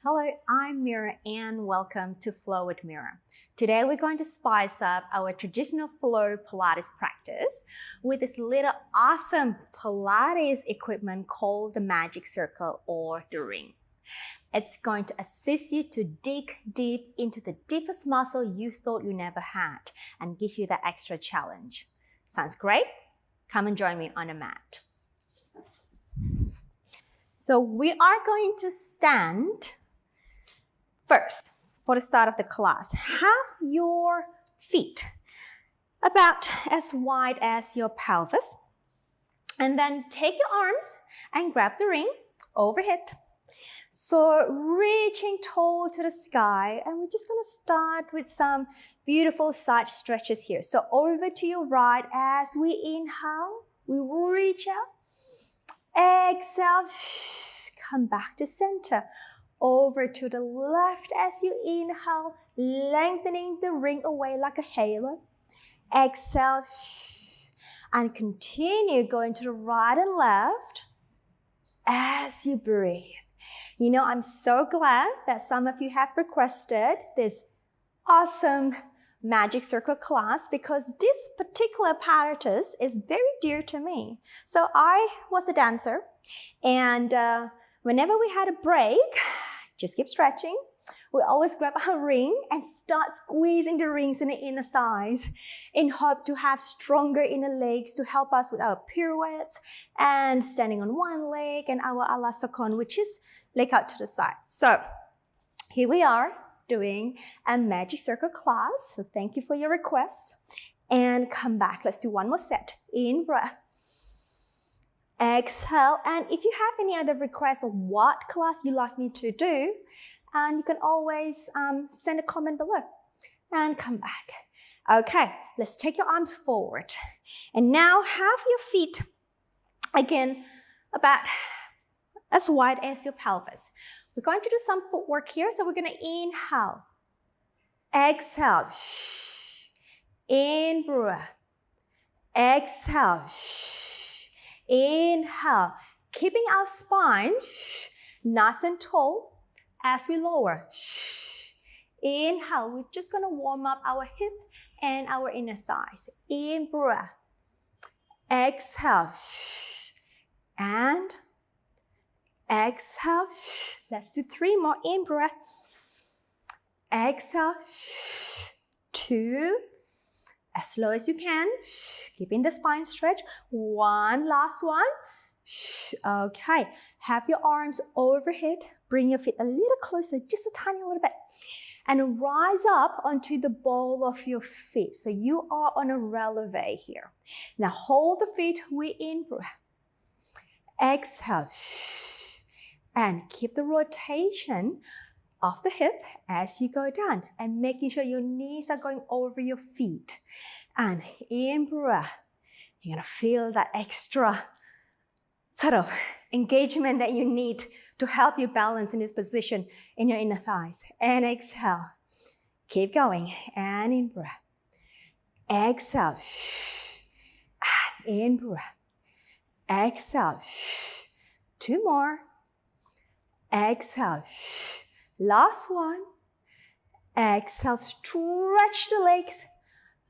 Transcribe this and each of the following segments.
Hello, I'm Mira and welcome to Flow with Mira. Today we're going to spice up our traditional flow Pilates practice with this little awesome Pilates equipment called the Magic Circle or the Ring. It's going to assist you to dig deep into the deepest muscle you thought you never had and give you that extra challenge. Sounds great? Come and join me on a mat. So we are going to stand first, for the start of the class. Have your feet about as wide as your pelvis. And then take your arms and grab the ring overhead. So reaching tall to the sky. And we're just going to start with some beautiful side stretches here. So over to your right as we inhale. We reach out. Exhale. Come back to center. Over to the left as you inhale, lengthening the ring away like a halo. Exhale, and continue going to the right and left as you breathe. You know, I'm so glad that some of you have requested this awesome Magic Circle class because this particular apparatus is very dear to me. So I was a dancer, and whenever we had a break, just keep stretching. We always grab our ring and start squeezing the rings in the inner thighs in hope to have stronger inner legs to help us with our pirouettes and standing on one leg and our alasakon, which is leg out to the side. So here we are doing a Magic Circle class. So thank you for your request. And come back. Let's do one more set. In breath. Exhale, and if you have any other requests of what class you'd like me to do, and you can always send a comment below and come back. Okay, let's take your arms forward. And now have your feet, again, about as wide as your pelvis. We're going to do some footwork here, so we're going to inhale. Exhale. In breath. Exhale. Inhale, keeping our spine nice and tall as we lower. Inhale, we're just going to warm up our hip and our inner thighs. In breath. Exhale. And exhale. Let's do 3 more. In breath. Exhale. 2. As slow as you can, keeping the spine stretch. 1 last one. Okay, have your arms overhead. Bring your feet a little closer, just a tiny little bit. And rise up onto the ball of your feet. So you are on a releve here. Now hold the feet, we in breath. Exhale. And keep the rotation of the hip as you go down and making sure your knees are going over your feet. And in breath, you're going to feel that extra sort of engagement that you need to help you balance in this position in your inner thighs. And exhale. Keep going. And in breath. Exhale. And in breath. Exhale. 2 more. Exhale. Last one. Exhale, stretch the legs,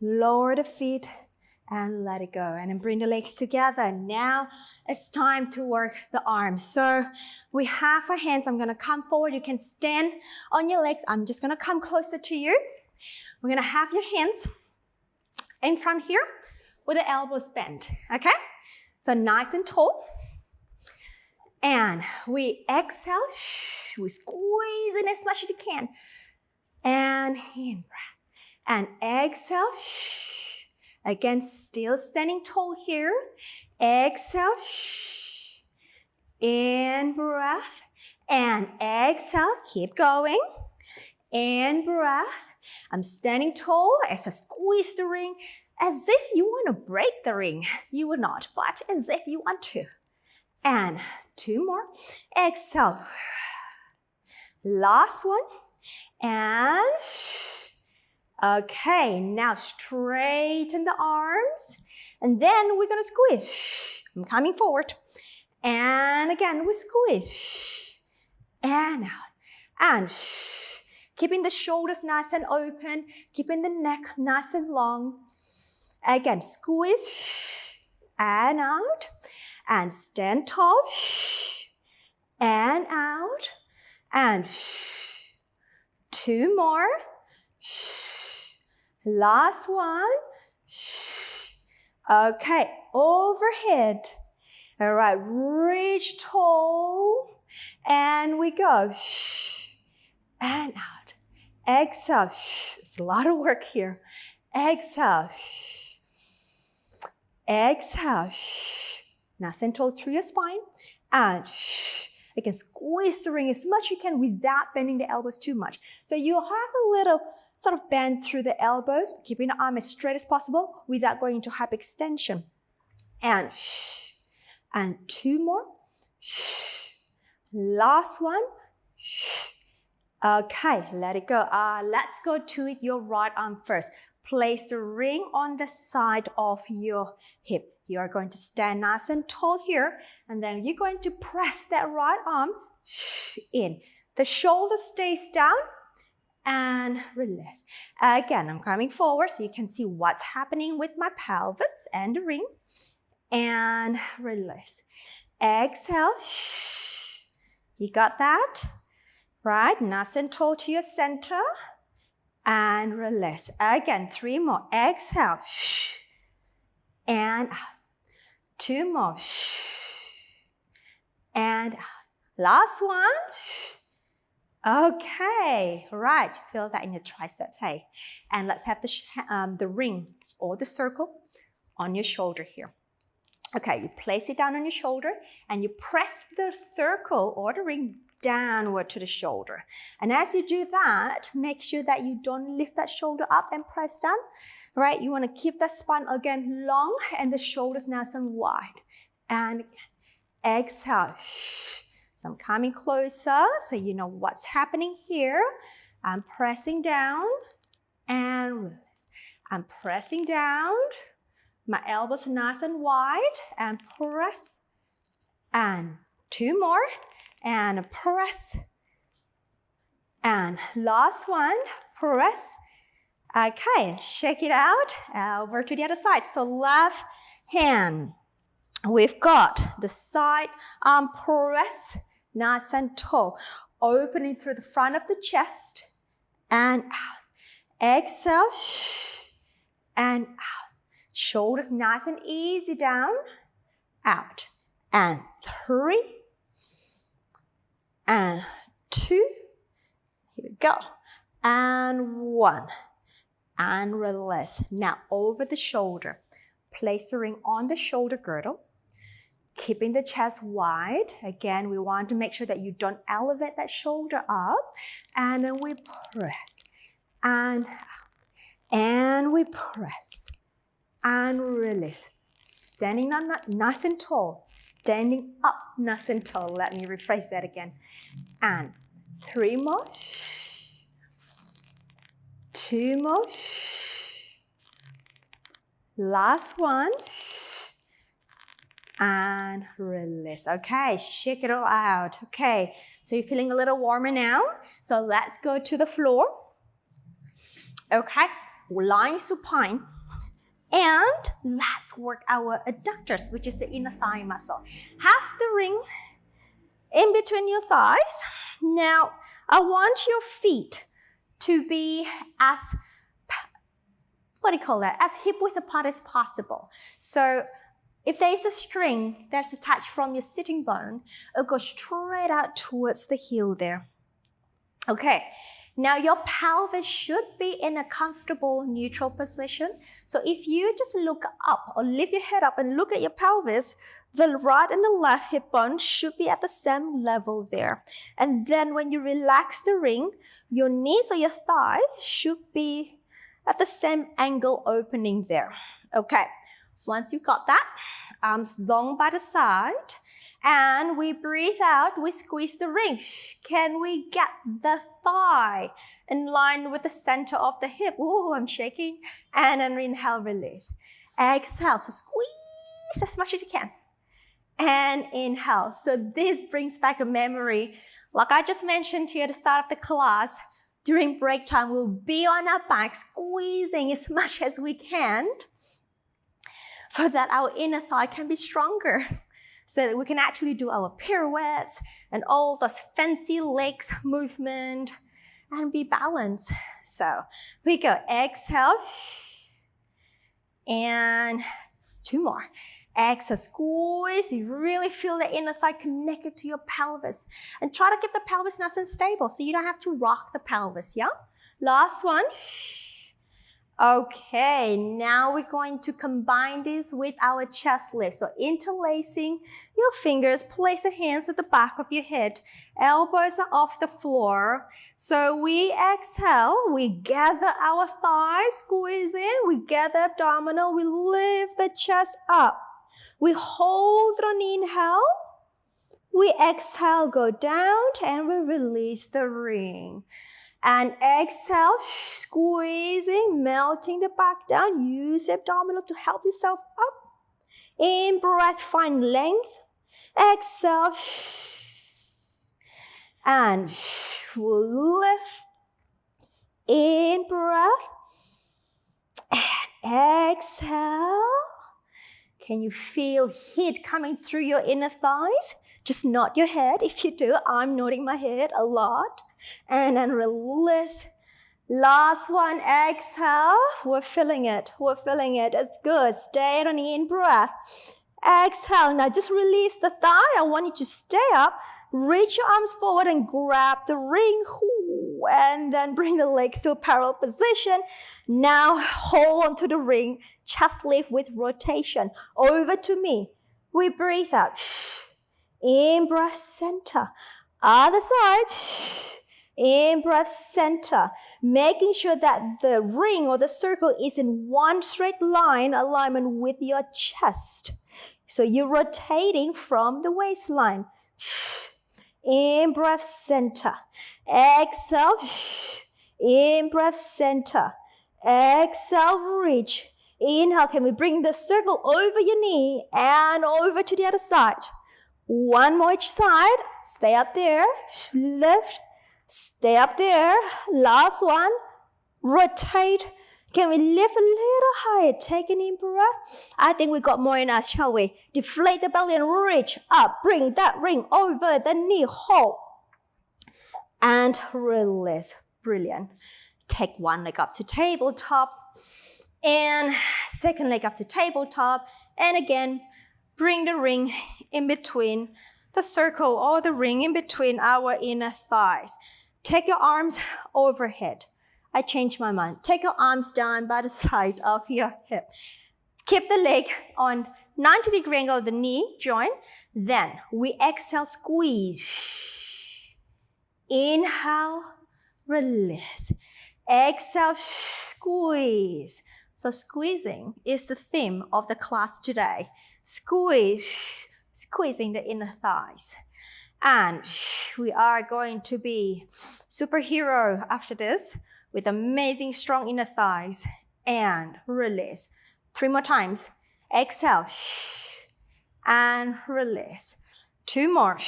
lower the feet, and let it go. And then bring the legs together. Now it's time to work the arms. So we have our hands. I'm going to come forward. You can stand on your legs. I'm just going to come closer to you. We're going to have your hands in front here with the elbows bent. Okay? So nice and tall. And we exhale. We squeeze in as much as you can. And in breath. And exhale. Again, still standing tall here. Exhale. In breath. And exhale. Keep going. In breath. I'm standing tall as I squeeze the ring as if you want to break the ring. You would not, but as if you want to. And 2 more. Exhale. Last one. And okay, now straighten the arms. And then we're going to squeeze. I'm coming forward. And again, we squeeze. And out. And keeping the shoulders nice and open, keeping the neck nice and long. Again, squeeze and out. And stand tall and out. And 2 more. Last one. Okay, overhead. All right, reach tall. And we go. And out. Exhale. It's a lot of work here. Exhale. Exhale. Nice and tall through your spine. And again, squeeze the ring as much as you can without bending the elbows too much. So you'll have a little sort of bend through the elbows, keeping the arm as straight as possible without going into hyperextension. And 2 more. Last one. Okay, let it go. Let's go to your right arm first. Place the ring on the side of your hip. You are going to stand nice and tall here, and then you're going to press that right arm in. The shoulder stays down and release. Again, I'm coming forward so you can see what's happening with my pelvis and the ring. And release. Exhale. You got that? Right, nice and tall to your center. And release. Again, 3 more. Exhale. And out. 2 more. And out. Last one. Okay, right. Feel that in your triceps, hey. And let's have the ring or the circle on your shoulder here. Okay, you place it down on your shoulder and you press the circle or the ring downward to the shoulder. And as you do that, make sure that you don't lift that shoulder up and press down, right? You want to keep that spine again long and the shoulders nice and wide. And exhale. So I'm coming closer so you know what's happening here. I'm pressing down and release. I'm pressing down. My elbows nice and wide and press. And 2 more. And press. And last one, press. Okay, shake it out. Over to the other side. So left hand. We've got the side arm press. Nice and tall. Opening through the front of the chest. And out. Exhale. And out. Shoulders nice and easy down. Out. And 3. And 2. Here we go. And 1. And release. Now over the shoulder. Place the ring on the shoulder girdle. Keeping the chest wide. Again, we want to make sure that you don't elevate that shoulder up. And then we press. And out. And we press. And release. Standing up nice and tall. Standing up nice and tall. Let me rephrase that again. And 3 more. 2 more. Last one. And release. Okay, shake it all out. Okay, so you're feeling a little warmer now. So let's go to the floor. Okay, lying supine. And let's work our adductors, which is the inner thigh muscle. Have the ring in between your thighs. Now, I want your feet to be as, as hip width apart as possible. So if there is a string that's attached from your sitting bone, it'll go straight out towards the heel there. Okay. Now your pelvis should be in a comfortable neutral position. So if you just look up or lift your head up and look at your pelvis, the right and the left hip bone should be at the same level there. And then when you relax the ring, your knees or your thigh should be at the same angle opening there. Okay, once you got that, arms long by the side. And we breathe out, we squeeze the ring. Can we get the thigh in line with the center of the hip? Ooh, I'm shaking. And then inhale, release. Exhale, so squeeze as much as you can. And inhale. So this brings back a memory Like I just mentioned to you at the start of the class, during break time, we'll be on our back, squeezing as much as we can so that our inner thigh can be stronger, so that we can actually do our pirouettes and all those fancy legs movement and be balanced. So we go, exhale, and 2 more. Exhale, squeeze. You really feel the inner thigh connected to your pelvis. And try to keep the pelvis nice and stable so you don't have to rock the pelvis, yeah? Last one. Okay, now we're going to combine this with our chest lift. So interlacing your fingers, place your hands at the back of your head. Elbows are off the floor. So we exhale, we gather our thighs, squeeze in, we gather abdominal, we lift the chest up. We hold on inhale, we exhale, go down, and we release the ring. And exhale, squeezing, melting the back down. Use the abdominal to help yourself up. In breath, find length. Exhale, and we'll lift. In breath, and exhale. Can you feel heat coming through your inner thighs? Just nod your head if you do. I'm nodding my head a lot. And then release. Last one, exhale. We're feeling it. We're feeling it. It's good. Stay on the in-breath. Exhale. Now just release the thigh. I want you to stay up. Reach your arms forward and grab the ring. And then bring the legs to a parallel position. Now hold onto the ring. Chest lift with rotation. Over to me. We breathe out. In-breath, center. Other side. In-breath, center. Making sure that the ring or the circle is in one straight line, alignment with your chest. So you're rotating from the waistline. In-breath, center. Exhale. In-breath, center. Exhale, reach. Inhale, can we bring the circle over your knee and over to the other side? One more each side. Stay up there. Lift. Stay up there. Last one. Rotate. Can we lift a little higher? Take an in breath. I think we got more in us, shall we? Deflate the belly and reach up. Bring that ring over the knee. Hold. And release. Brilliant. Take one leg up to tabletop. And second leg up to tabletop. And again, bring the ring in between the circle or the ring in between our inner thighs. Take your arms overhead. I changed my mind. Take your arms down by the side of your hip. Keep the leg on 90-degree angle of the knee joint. Then we exhale, squeeze. Inhale, release. Exhale, squeeze. So squeezing is the theme of the class today. Squeeze, squeezing the inner thighs. And we are going to be superhero after this with amazing strong inner thighs. And release. 3 more times. Exhale. And release. 2 more.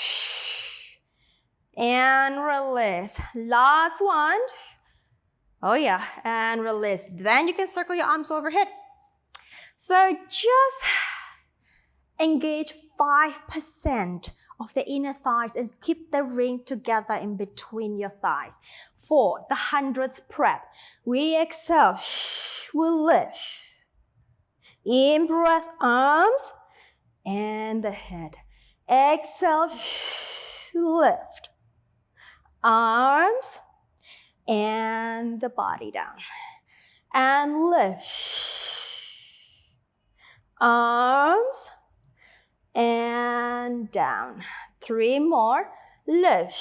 And release. Last one. Oh yeah, and release. Then you can circle your arms overhead. So just engage 5% of the inner thighs and keep the ring together in between your thighs. For the 100th prep, we exhale, we lift. In breath, arms and the head. Exhale, lift. Arms and the body down. And lift. Arms and down. 3 more. Lift.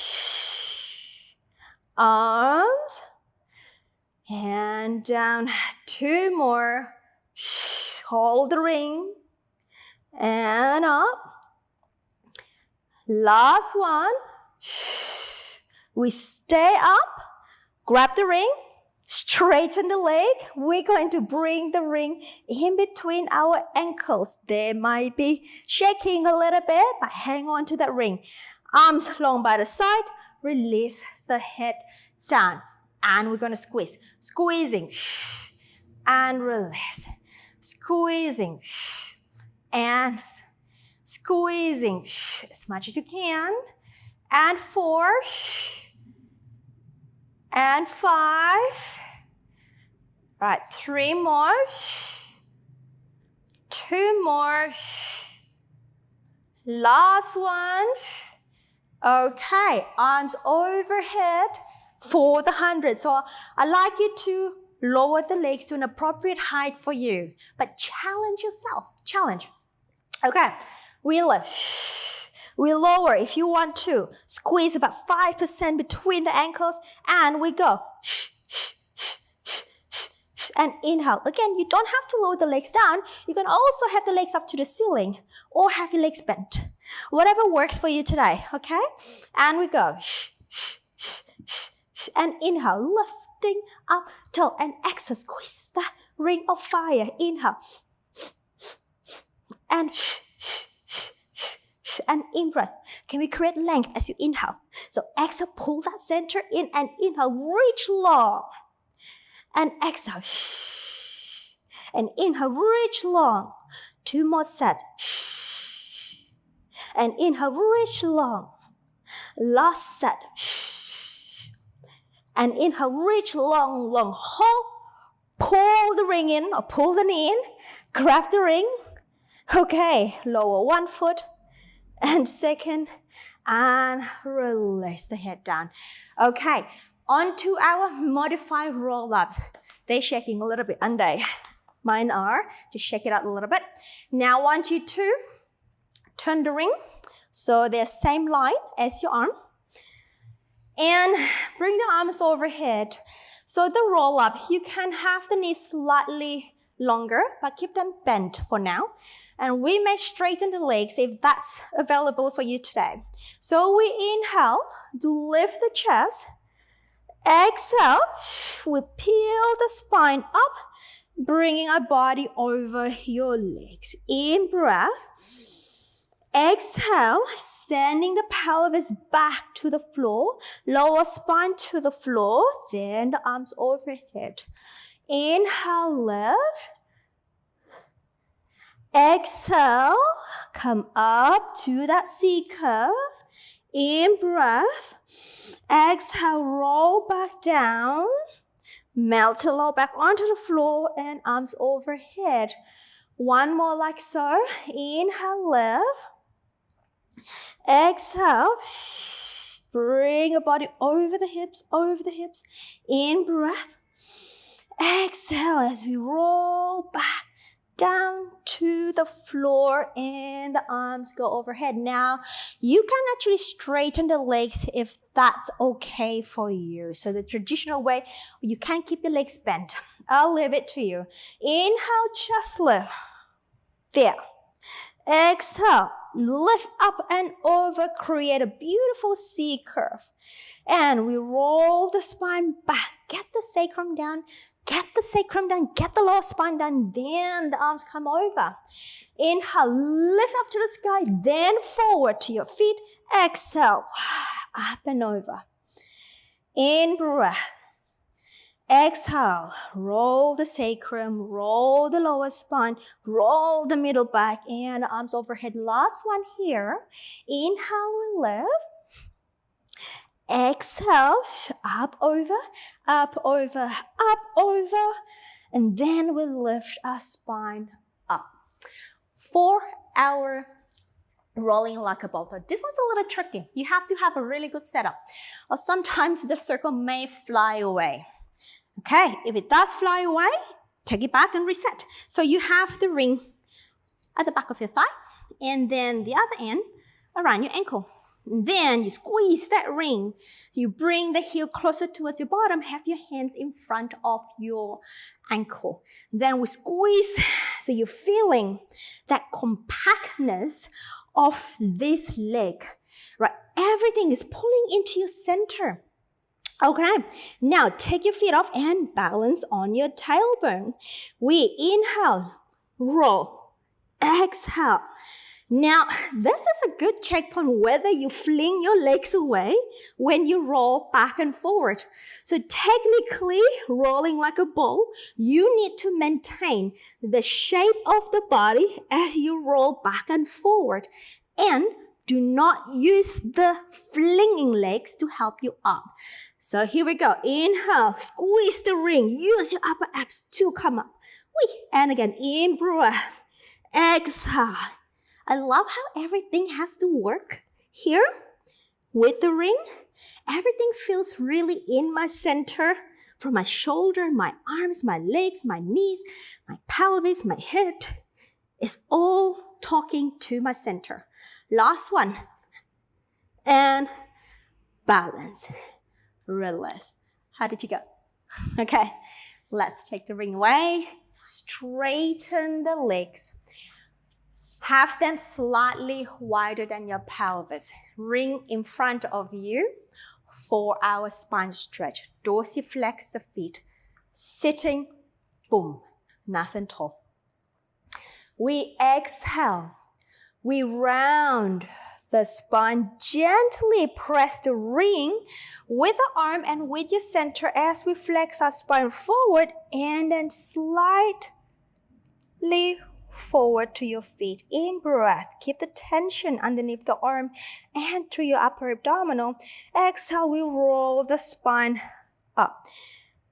Arms and down. 2 more. Hold the ring and up. Last one. We stay up. Grab the ring. Straighten the leg. We're going to bring the ring in between our ankles. They might be shaking a little bit, but hang on to that ring. Arms long by the side. release the head down. And we're going to squeeze. Squeezing and release. Squeezing and squeezing as much as you can. And 4 and 5. All right, 3 more. 2 more. Last one. Okay, arms overhead for the 100. So I'd like you to lower the legs to an appropriate height for you, but challenge yourself. Challenge. Okay, we lift. We lower if you want to. Squeeze about 5% between the ankles, and we go. And inhale. Again, you don't have to lower the legs down. You can also have the legs up to the ceiling or have your legs bent. Whatever works for you today, okay? And we go. And inhale, lifting up till and exhale. Squeeze the ring of fire. Inhale. And in breath. Can we create length as you inhale? So exhale, pull that center in and inhale, reach long. And exhale. And inhale, reach long. 2 more sets. And inhale, reach long. Last set. And inhale, reach long, long. Hold. Pull the ring in or pull the knee in. Grab the ring. Okay, lower 1 foot. And second. And release the head down. Okay. On to our modified roll-ups. They're shaking a little bit, aren't they? Mine are. Just shake it out a little bit. Now I want you to turn the ring. So they're same line as your arm. And bring the arms overhead. So the roll-up, you can have the knees slightly longer, but keep them bent for now. And we may straighten the legs if that's available for you today. So we inhale to lift the chest. Exhale, we peel the spine up, bringing our body over your legs. In breath. Exhale, sending the pelvis back to the floor, lower spine to the floor, then the arms overhead. Inhale, lift. Exhale, come up to that C curve. In breath. Exhale, roll back down. Melt the low back onto the floor and arms overhead. 1 more like so. Inhale, lift. Exhale. Bring your body over the hips, over the hips. In breath. Exhale as we roll back down to the floor and the arms go overhead. Now, you can actually straighten the legs if that's okay for you. So the traditional way, you can keep your legs bent. I'll leave it to you. Inhale, chest lift. There. Exhale, lift up and over, create a beautiful C curve. And we roll the spine back, get the sacrum down, get the sacrum down, get the lower spine down, then the arms come over. Inhale, lift up to the sky, then forward to your feet. Exhale, up and over. In breath. Exhale, roll the sacrum, roll the lower spine, roll the middle back, and arms overhead. Last one here. Inhale, we lift. Exhale, up over, up over, up over, and then we lift our spine up. For our rolling like a ball. This one's a little tricky. You have to have a really good setup, or sometimes the circle may fly away. Okay, if it does fly away, take it back and reset. So you have the ring at the back of your thigh, and then the other end around your ankle. And then you squeeze that ring. So you bring the heel closer towards your bottom, have your hands in front of your ankle. Then we squeeze, so you're feeling that compactness of this leg, right? Everything is pulling into your center. Okay, now take your feet off and balance on your tailbone. We inhale, roll, exhale, Now, this is a good checkpoint whether you fling your legs away when you roll back and forward. So technically, rolling like a ball, you need to maintain the shape of the body as you roll back and forward. And do not use the flinging legs to help you up. So here we go. Inhale, squeeze the ring. Use your upper abs to come up. And again, in breath. Exhale. I love how everything has to work here with the ring. Everything feels really in my center, from my shoulder, my arms, my legs, my knees, my pelvis, my head. It's all talking to my center. Last one. And balance. Release. How did you go? Okay, let's take the ring away. Straighten the legs. Have them slightly wider than your pelvis. Ring in front of you for our spine stretch. Dorsiflex the feet. Sitting, boom, nice and tall. We exhale. We round the spine. Gently press the ring with the arm and with your center as we flex our spine forward and then slightly forward to your feet. In breath, keep the tension underneath the arm and through your upper abdominal. Exhale, we roll the spine up.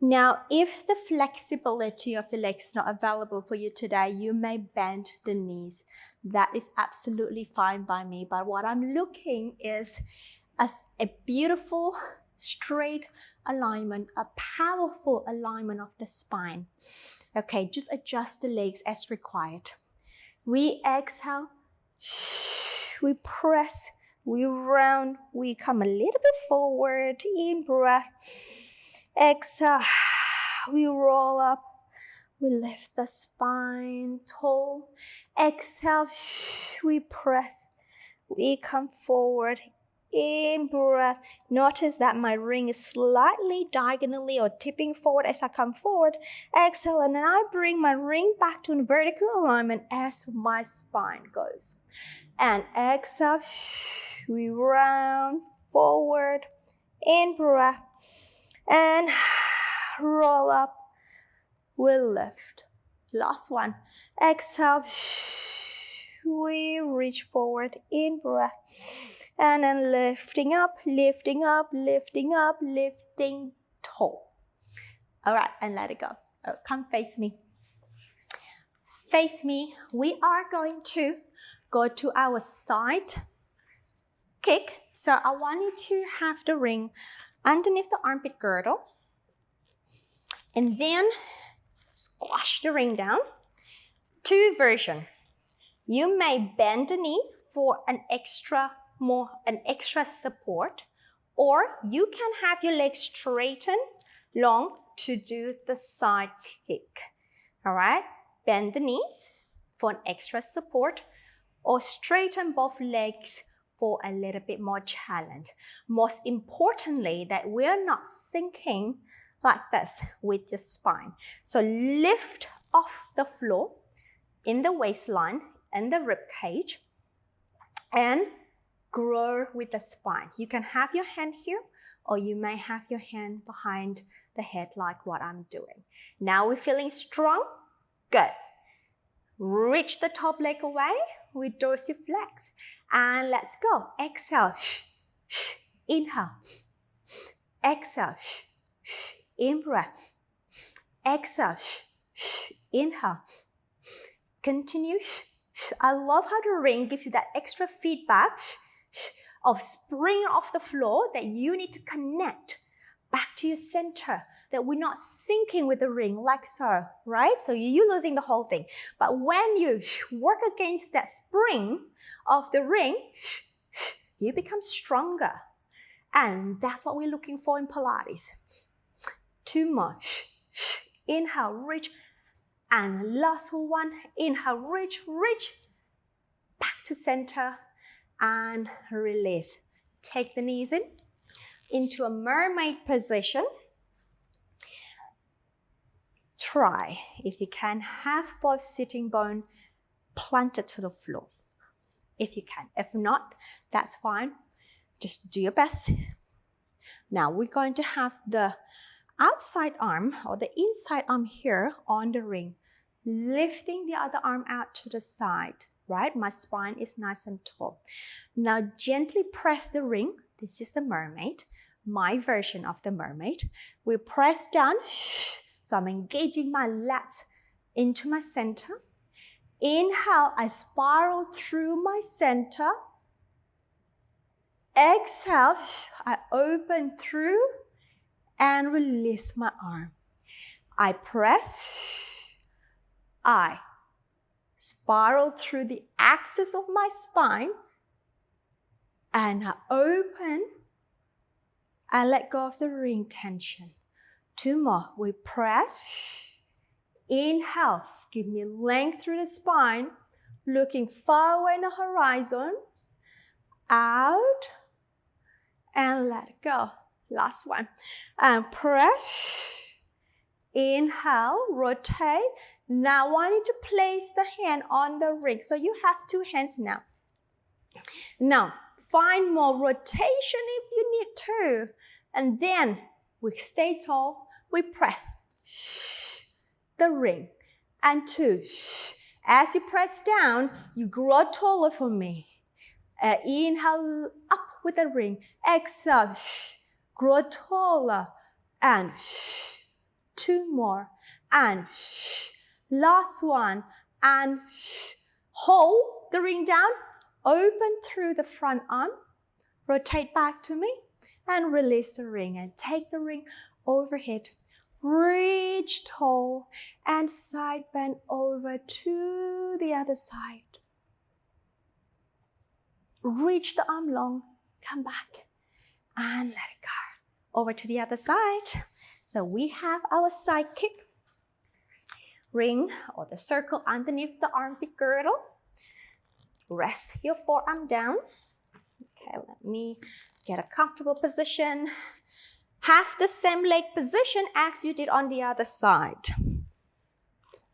Now, if the flexibility of the legs is not available for you today, you may bend the knees. That is absolutely fine by me. But what I'm looking is as a beautiful, straight alignment, a powerful alignment of the spine. Okay, just adjust the legs as required. We exhale, we press, we round, we come a little bit forward, in breath. Exhale, we roll up, we lift the spine tall. Exhale, we press, we come forward. In breath, notice that my ring is slightly diagonally or tipping forward as I come forward. Exhale, and then I bring my ring back to vertical alignment as my spine goes. And exhale, we round forward. In breath, and roll up, we lift. Last one. Exhale, we reach forward. In breath. And then lifting up, lifting up, lifting up, lifting tall. All right, and let it go. Oh, come face me. Face me. We are going to go to our side kick. So I want you to have the ring underneath the armpit girdle. And then squash the ring down. Two versions. You may bend the knee for an extra support, or you can have your legs straighten long to do the side kick. All right, bend the knees for an extra support, or straighten both legs for a little bit more challenge. Most importantly, that we're not sinking like this with your spine. So lift off the floor in the waistline and the rib cage, and grow with the spine. You can have your hand here, or you may have your hand behind the head like what I'm doing. Now we're feeling strong? Good. Reach the top leg away with dorsiflex. And let's go. Exhale. Inhale. Exhale. In breath. Exhale. Inhale. Continue. I love how the ring gives you that extra feedback of spring off the floor that you need to connect back to your center, that we're not sinking with the ring like so, right? So you're losing the whole thing. But when you work against that spring of the ring, you become stronger. And that's what we're looking for in Pilates. Two more. Inhale, reach. And last one. Inhale, reach, reach. Back to center. And release. Take the knees in into a mermaid position. Try, if you can, have both sitting bone planted to the floor. if you can. If not, that's fine. Just do your best. Now we're going to have the outside arm or the inside arm here on the ring, lifting the other arm out to the side, right? My spine is nice and tall. Now gently press the ring. This is the mermaid, my version of the mermaid. We press down, so I'm engaging my lats into my center. Inhale, I spiral through my center. Exhale, I open through and release my arm. I press, I spiral through the axis of my spine, and I open and let go of the ring tension. 2 more. We press, inhale, give me length through the spine, looking far away in the horizon, out, and let go. Last one. And press, inhale, rotate. Now I want you to place the hand on the ring. So you have 2 hands now. Now, find more rotation if you need to. And then we stay tall. We press the ring. And 2. As you press down, you grow taller for me. Inhale, up with the ring. Exhale, grow taller. And 2 more. And last one. And hold the ring down. Open through the front arm. Rotate back to me. And release the ring. And take the ring overhead. Reach tall. And side bend over to the other side. Reach the arm long. Come back. And let it go. Over to the other side. So we have our side kick. Ring or the circle underneath the armpit girdle. Rest your forearm down. Okay, let me get a comfortable position. Have the same leg position as you did on the other side.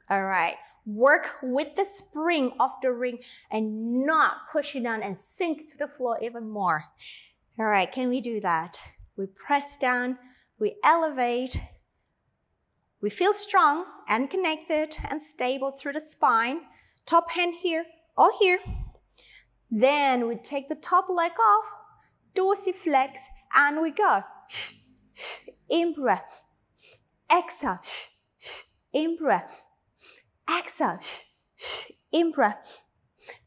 All right. Work with the spring of the ring and not push it down and sink to the floor even more. All right, can we do that? We press down, we elevate. We feel strong and connected and stable through the spine. Top hand here or here. Then we take the top leg off, dorsiflex, and we go. In breath. Exhale. In breath. Exhale. In breath.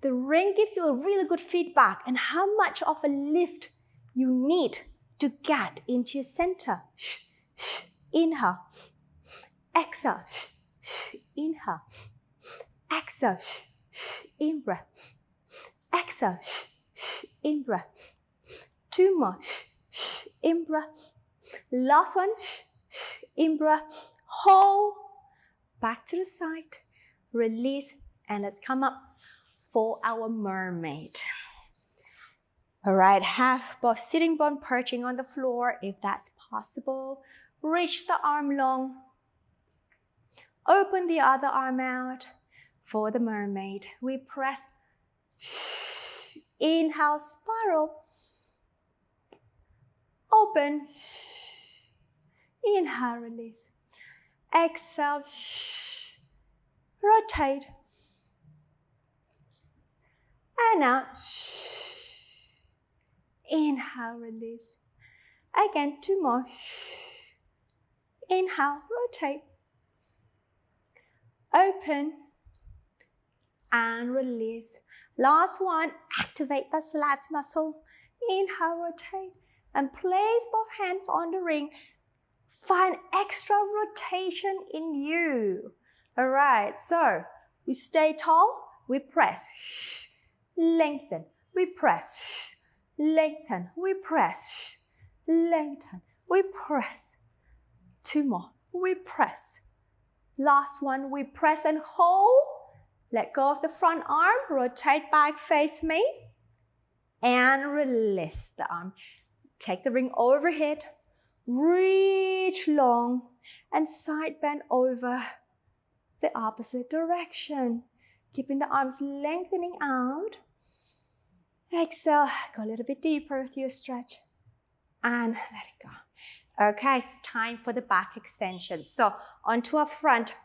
The ring gives you a really good feedback on how much of a lift you need to get into your center. Inhale. Exhale. Inhale. Exhale. In breath. Exhale. In breath. 2 more. In breath. Last one. In breath. Hold. Back to the side. Release. And let's come up for our mermaid. All right, have both sitting bone perching on the floor if that's possible. Reach the arm long. Open the other arm out for the mermaid. We press. Inhale, spiral. Open. Inhale, release. Exhale. Rotate. And out. Inhale, release. Again, 2 more. Inhale, rotate. Open. And release. Last one, activate the lats muscle. Inhale, rotate. And place both hands on the ring. Find extra rotation in you. All right, so we stay tall, we press. Lengthen, we press. Lengthen, we press. Lengthen, we press. 2 more, we press. Last one, we press and hold. Let go of the front arm, rotate back, face me. And release the arm. Take the ring overhead. Reach long and side bend over the opposite direction. Keeping the arms lengthening out. Exhale, go a little bit deeper with your stretch. And let it go. Okay, it's time for the back extension. So onto our front.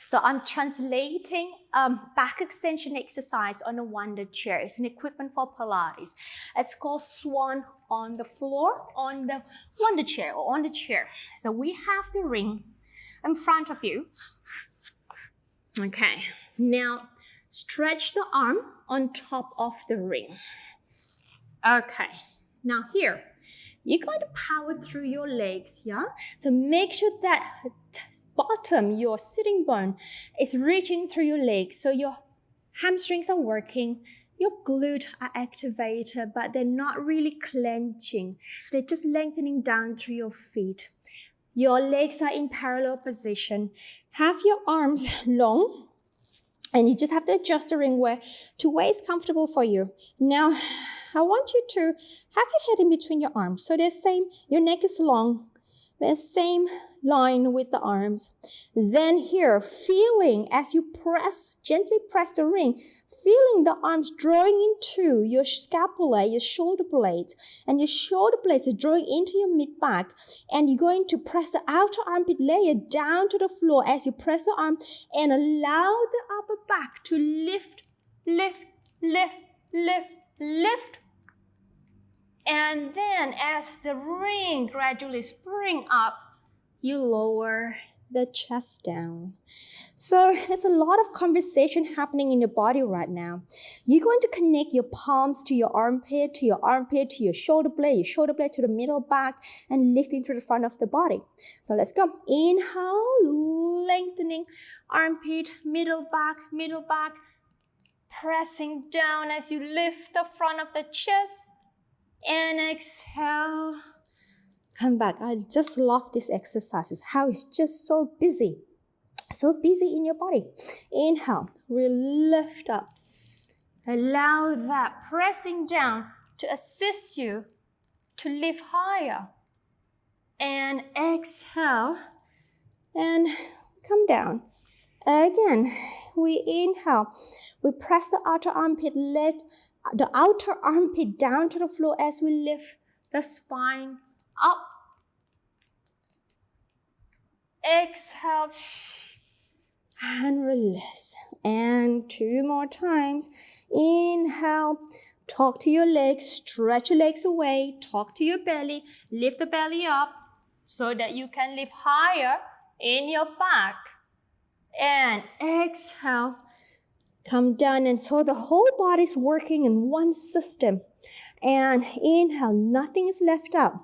So I'm translating back extension exercise on a wonder chair. It's an equipment for Pilates. It's called swan on the floor, on the wonder chair or on the chair. So we have the ring in front of you. Okay, now stretch the arm on top of the ring. Okay, now here, you're going to power through your legs, yeah? So make sure that bottom, your sitting bone, is reaching through your legs. So your hamstrings are working, your glutes are activated, but they're not really clenching. They're just lengthening down through your feet. Your legs are in parallel position. Have your arms long, and you just have to adjust the ring to where it's comfortable for you. Now, I want you to have your head in between your arms. So your neck is long, the same line with the arms. Then here, feeling as you gently press the ring, feeling the arms drawing into your scapula, your shoulder blades, and your shoulder blades are drawing into your mid-back, and you're going to press the outer armpit layer down to the floor as you press the arm and allow the upper back to lift, lift, lift, lift, lift. And then as the ring gradually springs up, you lower the chest down. So there's a lot of conversation happening in your body right now. You're going to connect your palms to your armpit, to your shoulder blade to the middle back, and lifting through the front of the body. So let's go. Inhale, lengthening armpit, middle back, pressing down as you lift the front of the chest. And exhale. Come back. I just love this exercise. How it's just so busy in your body. Inhale, we lift up. Allow that pressing down to assist you to lift higher. And exhale, and come down. Again, we inhale. We press the outer armpit, let the outer armpit down to the floor as we lift the spine up. Exhale and release. And 2 more times. Inhale, talk to your legs, stretch your legs away, talk to your belly, lift the belly up so that you can lift higher in your back. And exhale, come down, and so the whole body is working in one system. And inhale, nothing is left out.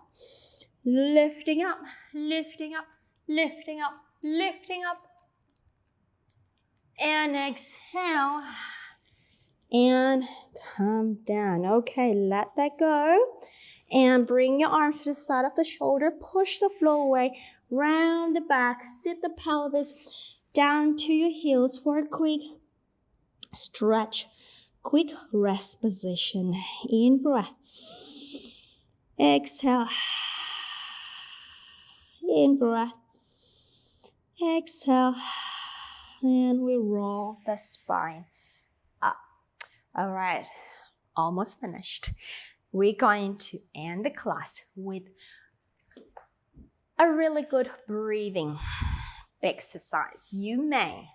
Lifting up, lifting up, lifting up, lifting up. And exhale, and come down. Okay, let that go. And bring your arms to the side of the shoulder. Push the floor away, round the back. Sit the pelvis down to your heels for a quick stretch, quick rest position. In breath. Exhale. In breath. Exhale. And we roll the spine up. All right, almost finished. We're going to end the class with a really good breathing exercise. You may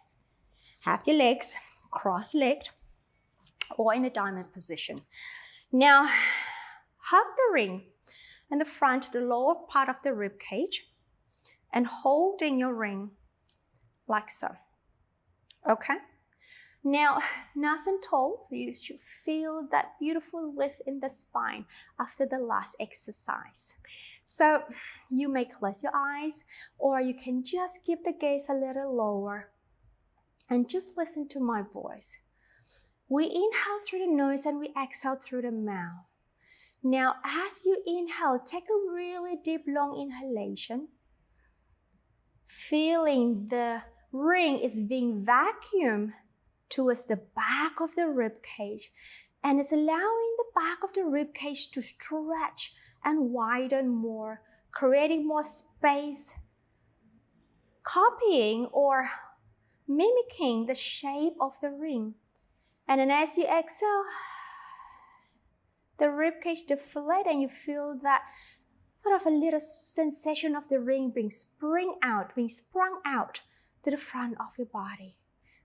have your legs cross-legged or in a diamond position. Now, hug the ring in the front, the lower part of the rib cage, and holding your ring like so. Okay? Now, nice and tall, so you should feel that beautiful lift in the spine after the last exercise. So you may close your eyes, or you can just keep the gaze a little lower and just listen to my voice. We inhale through the nose and we exhale through the mouth. Now, as you inhale, take a really deep, long inhalation, feeling the ring is being vacuumed towards the back of the rib cage, and it's allowing the back of the rib cage to stretch and widen more, creating more space, copying or mimicking the shape of the ring. And then as you exhale, the ribcage deflate and you feel that sort of a little sensation of the ring being sprung out to the front of your body.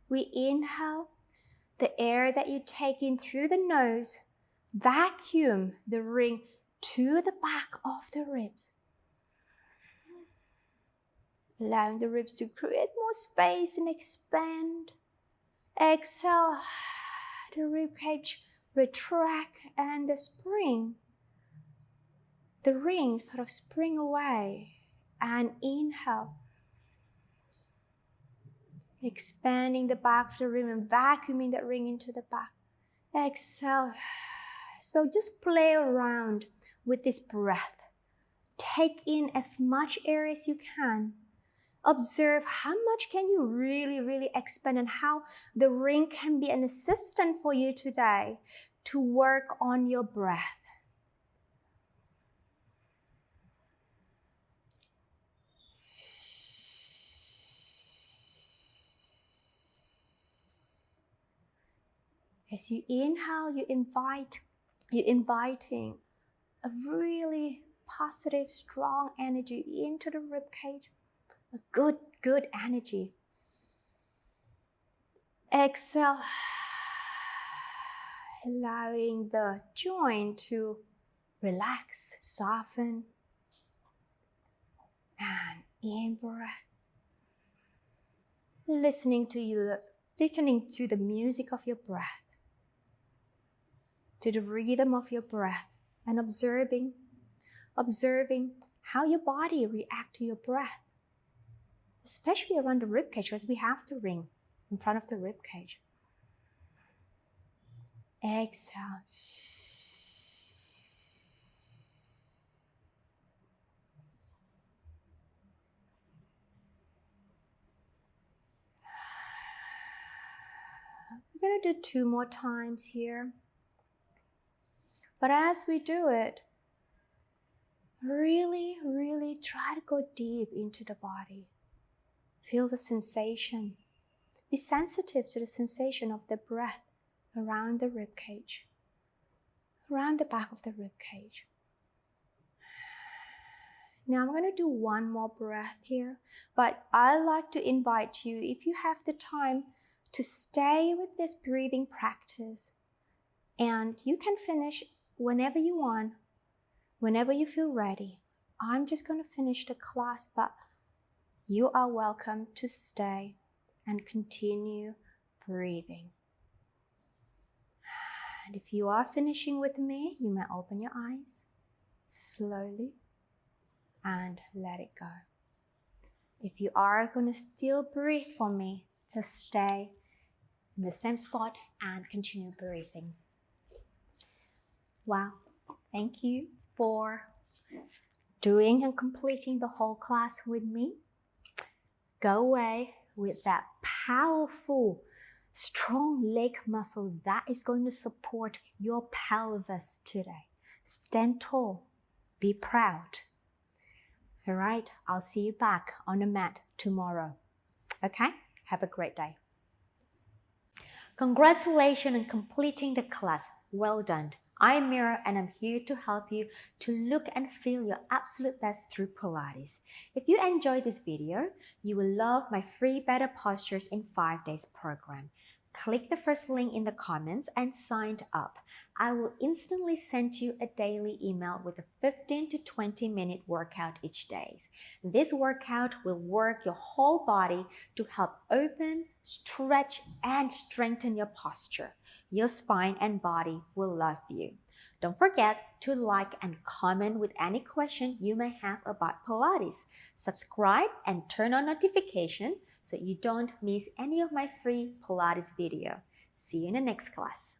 We inhale, the air that you take in through the nose, vacuum the ring to the back of the ribs, allowing the ribs to create more space and expand. Exhale, the ribcage retract and the ring sort of spring away. And inhale, expanding the back of the ring and vacuuming that ring into the back. Exhale. So just play around with this breath. Take in as much air as you can. Observe how much can you really expand and how the ring can be an assistant for you today to work on your breath. As you inhale, you're inviting a really positive, strong energy into the ribcage. A good energy. Exhale, allowing the joint to relax, soften. And in breath. Listening to the music of your breath, to the rhythm of your breath, and observing how your body reacts to your breath, especially around the ribcage, because we have the ring in front of the ribcage. Exhale. We're going to do 2 more times here. But as we do it, really try to go deep into the body. Feel the sensation. Be sensitive to the sensation of the breath around the ribcage, around the back of the ribcage. Now I'm going to do 1 more breath here, but I'd like to invite you, if you have the time, to stay with this breathing practice. And you can finish whenever you want, whenever you feel ready. I'm just going to finish the class, but you are welcome to stay and continue breathing. And if you are finishing with me, you may open your eyes slowly and let it go. If you are going to still breathe for me, just stay in the same spot and continue breathing. Wow, thank you for doing and completing the whole class with me. Go away with that powerful, strong leg muscle that is going to support your pelvis today. Stand tall, be proud. All right, I'll see you back on the mat tomorrow. Okay, have a great day. Congratulations on completing the class. Well done. I'm Mira and I'm here to help you to look and feel your absolute best through Pilates. If you enjoyed this video, you will love my free Better Postures in 5 Days program. Click the first link in the comments and sign up. I will instantly send you a daily email with a 15 to 20 minute workout each day. This workout will work your whole body to help open, stretch, and strengthen your posture. Your spine and body will love you. Don't forget to like and comment with any question you may have about Pilates. Subscribe and turn on notification so you don't miss any of my free Pilates video. See you in the next class.